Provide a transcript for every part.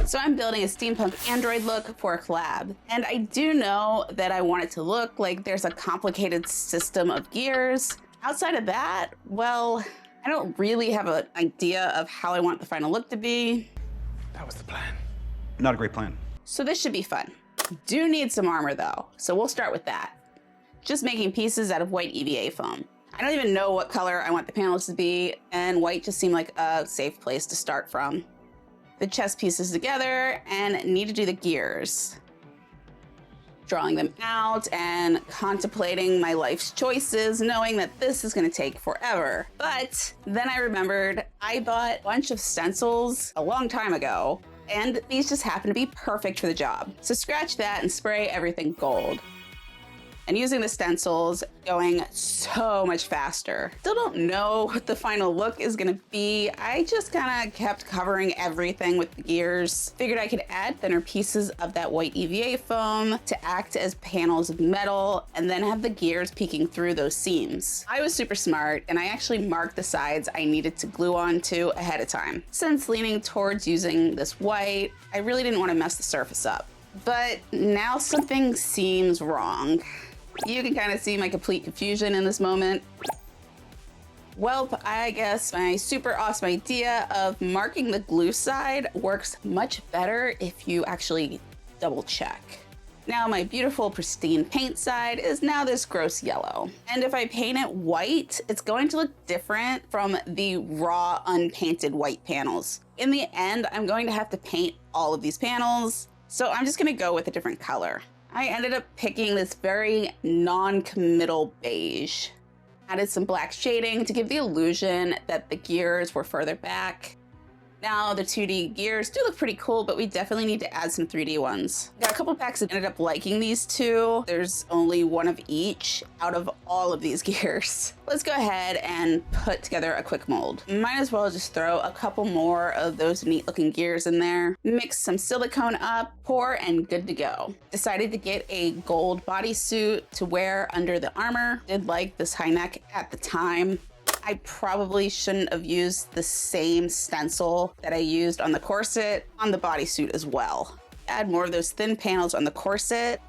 So I'm building a steampunk android look for a collab, and I do know that I want it to look like there's a complicated system of gears. Outside of that, well, I don't really have an idea of how I want the final look to be. That was the plan. Not a great plan. So this should be fun. Do need some armor though, so we'll start with that. Just making pieces out of white EVA foam. I don't even know what color I want the panels to be, and white just seemed like a safe place to start from. The chest pieces together and need to do the gears. Drawing them out and contemplating my life's choices, knowing that this is gonna take forever. But then I remembered I bought a bunch of stencils a long time ago, and these just happen to be perfect for the job. So scratch that and spray everything gold. And using the stencils, going so much faster. Still don't know what the final look is gonna be. I just kinda kept covering everything with the gears. Figured I could add thinner pieces of that white EVA foam to act as panels of metal and then have the gears peeking through those seams. I was super smart and I actually marked the sides I needed to glue onto ahead of time. Since leaning towards using this white, I really didn't wanna mess the surface up. But now something seems wrong. You can kind of see my complete confusion in this moment. Well, I guess my super awesome idea of marking the glue side works much better if you actually double check. Now my beautiful pristine paint side is now this gross yellow. And if I paint it white, it's going to look different from the raw unpainted white panels. In the end, I'm going to have to paint all of these panels, so I'm just gonna go with a different color. I ended up picking this very non-committal beige. Added some black shading to give the illusion that the gears were further back. Now the 2D gears do look pretty cool, but we definitely need to add some 3D ones. Got a couple packs that ended up liking these two. There's only one of each out of all of these gears. Let's go ahead and put together a quick mold. Might as well just throw a couple more of those neat looking gears in there. Mix some silicone up, pour, and good to go. Decided to get a gold bodysuit to wear under the armor. Did like this high neck at the time. I probably shouldn't have used the same stencil that I used on the corset on the bodysuit as well. Add more of those thin panels on the corset,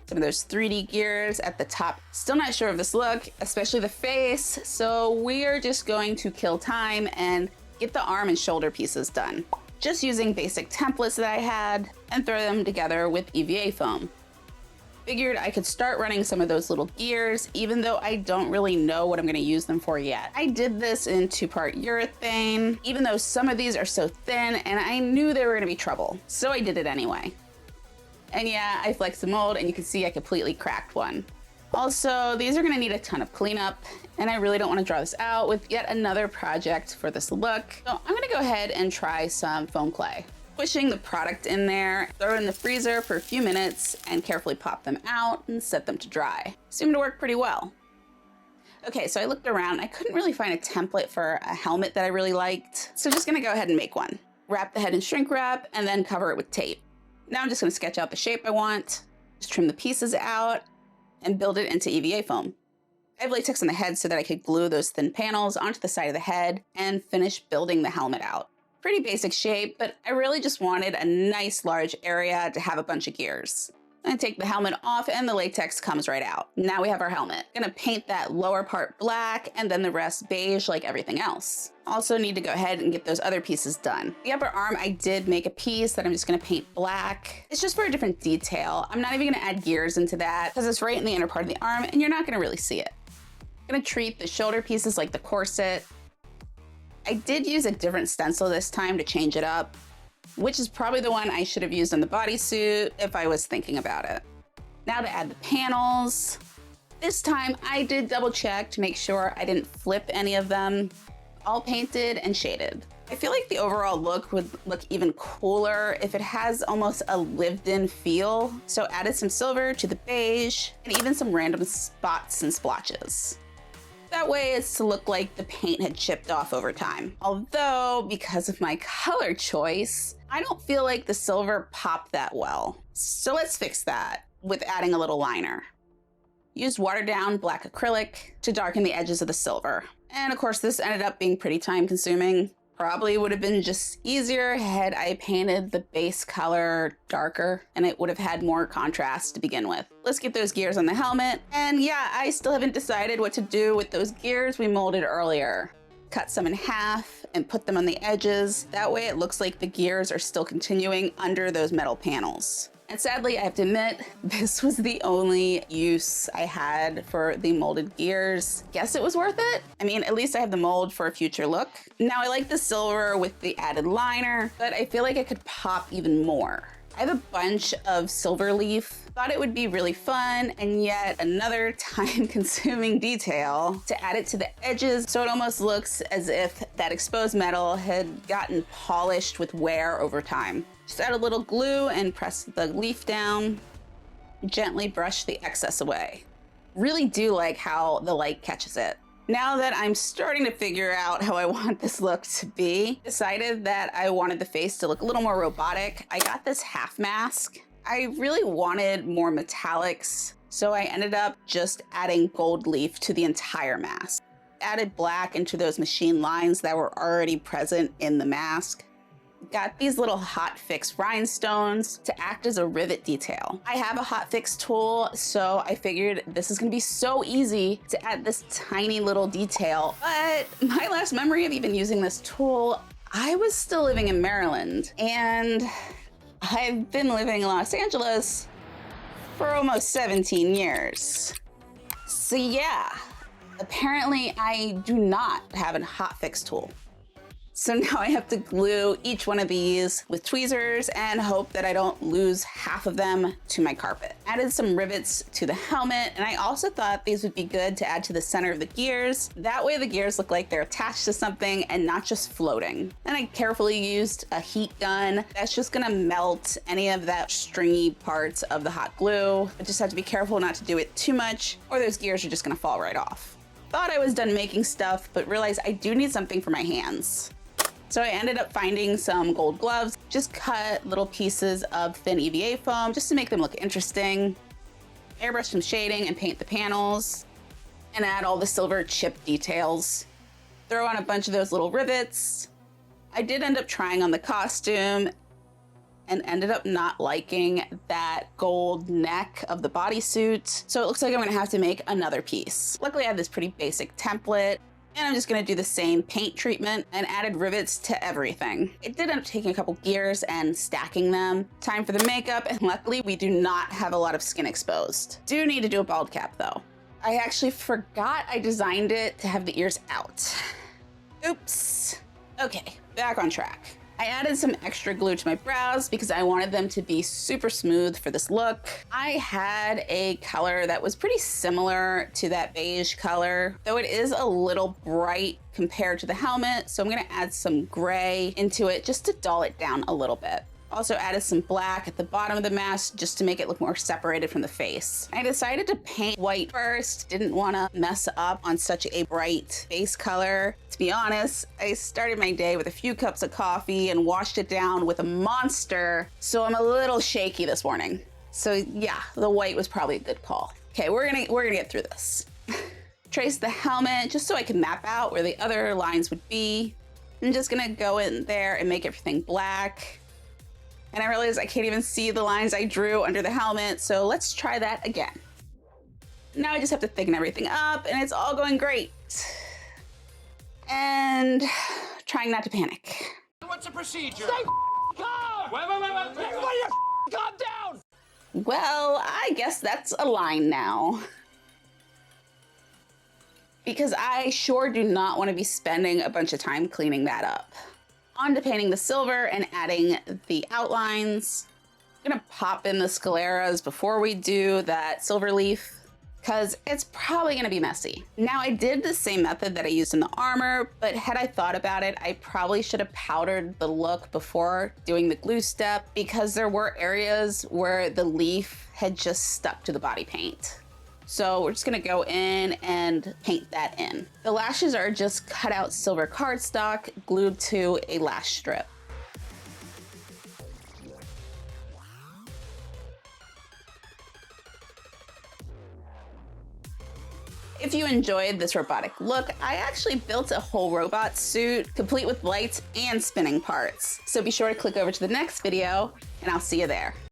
some of those 3D gears at the top. Still not sure of this look, especially the face, so we're just going to kill time and get the arm and shoulder pieces done. Just using basic templates that I had and throw them together with EVA foam. Figured I could start running some of those little gears, even though I don't really know what I'm gonna use them for yet. I did this in 2-part urethane, even though some of these are so thin and I knew they were gonna be trouble. So I did it anyway. And yeah, I flexed the mold and you can see I completely cracked one. Also, these are gonna need a ton of cleanup and I really don't wanna draw this out with yet another project for this look. So I'm gonna go ahead and try some foam clay. Pushing the product in there, throw it in the freezer for a few minutes and carefully pop them out and set them to dry. Seemed to work pretty well. Okay, so I looked around. I couldn't really find a template for a helmet that I really liked. So just gonna go ahead and make one. Wrap the head in shrink wrap and then cover it with tape. Now I'm just gonna sketch out the shape I want, just trim the pieces out and build it into EVA foam. I have latex on the head so that I could glue those thin panels onto the side of the head and finish building the helmet out. Pretty basic shape, but I really just wanted a nice large area to have a bunch of gears. I take the helmet off and the latex comes right out. Now we have our helmet. Gonna paint that lower part black and then the rest beige like everything else. Also need to go ahead and get those other pieces done. The upper arm, I did make a piece that I'm just gonna paint black. It's just for a different detail. I'm not even gonna add gears into that because it's right in the inner part of the arm and you're not gonna really see it. I'm gonna treat the shoulder pieces like the corset. I did use a different stencil this time to change it up, which is probably the one I should have used on the bodysuit if I was thinking about it. Now to add the panels. This time I did double check to make sure I didn't flip any of them. All painted and shaded. I feel like the overall look would look even cooler if it has almost a lived-in feel. So added some silver to the beige and even some random spots and splotches. That way it's to look like the paint had chipped off over time. Although, because of my color choice, I don't feel like the silver popped that well. So let's fix that with adding a little liner. Used watered down black acrylic to darken the edges of the silver. And of course, this ended up being pretty time consuming. Probably would have been just easier had I painted the base color darker and it would have had more contrast to begin with. Let's get those gears on the helmet. And yeah, I still haven't decided what to do with those gears we molded earlier. Cut some in half and put them on the edges. That way it looks like the gears are still continuing under those metal panels. And sadly, I have to admit, this was the only use I had for the molded gears. Guess it was worth it. I mean, at least I have the mold for a future look. Now I like the silver with the added liner, but I feel like I could pop even more. I have a bunch of silver leaf. Thought it would be really fun and yet another time-consuming detail to add it to the edges so it almost looks as if that exposed metal had gotten polished with wear over time. Just add a little glue and press the leaf down. Gently brush the excess away. Really do like how the light catches it. Now that I'm starting to figure out how I want this look to be, decided that I wanted the face to look a little more robotic. I got this half mask. I really wanted more metallics, so I ended up just adding gold leaf to the entire mask. Added black into those machine lines that were already present in the mask. Got these little hot fix rhinestones to act as a rivet detail. I have a hot fix tool, so I figured this is gonna be so easy to add this tiny little detail. But my last memory of even using this tool, I was still living in Maryland, and I've been living in Los Angeles for almost 17 years. So yeah, apparently I do not have a hot fix tool. So now I have to glue each one of these with tweezers and hope that I don't lose half of them to my carpet. Added some rivets to the helmet, and I also thought these would be good to add to the center of the gears. That way the gears look like they're attached to something and not just floating. And I carefully used a heat gun that's just gonna melt any of that stringy parts of the hot glue. I just have to be careful not to do it too much or those gears are just gonna fall right off. Thought I was done making stuff, but realized I do need something for my hands. So I ended up finding some gold gloves, just cut little pieces of thin EVA foam just to make them look interesting. Airbrush some shading and paint the panels and add all the silver chip details. Throw on a bunch of those little rivets. I did end up trying on the costume and ended up not liking that gold neck of the bodysuit. So it looks like I'm gonna have to make another piece. Luckily I have this pretty basic template. And I'm just gonna do the same paint treatment and added rivets to everything. It did end up taking a couple gears and stacking them. Time for the makeup, and luckily we do not have a lot of skin exposed. Do need to do a bald cap though. I actually forgot I designed it to have the ears out. Oops. Okay, back on track. I added some extra glue to my brows because I wanted them to be super smooth for this look. I had a color that was pretty similar to that beige color, though it is a little bright compared to the helmet, so I'm gonna add some gray into it just to dull it down a little bit. Also added some black at the bottom of the mask just to make it look more separated from the face. I decided to paint white first, didn't want to mess up on such a bright face color. To be honest, I started my day with a few cups of coffee and washed it down with a monster, so I'm a little shaky this morning. So yeah, the white was probably a good call. Okay, we're gonna get through this. Trace the helmet just so I can map out where the other lines would be. I'm just gonna go in there and make everything black. And I realized I can't even see the lines I drew under the helmet, so let's try that again. Now I just have to thicken everything up, and it's all going great. And trying not to panic. What's the procedure? Stay calm! Wait. Everybody calm down! Well, I guess that's a line now. Because I sure do not want to be spending a bunch of time cleaning that up. On to painting the silver and adding the outlines. I'm gonna pop in the scaleras before we do that silver leaf because it's probably gonna be messy. Now I did the same method that I used in the armor, but had I thought about it, I probably should have powdered the look before doing the glue step because there were areas where the leaf had just stuck to the body paint. So we're just gonna go in and paint that in. The lashes are just cut out silver cardstock glued to a lash strip. If you enjoyed this robotic look, I actually built a whole robot suit, complete with lights and spinning parts. So be sure to click over to the next video, and I'll see you there.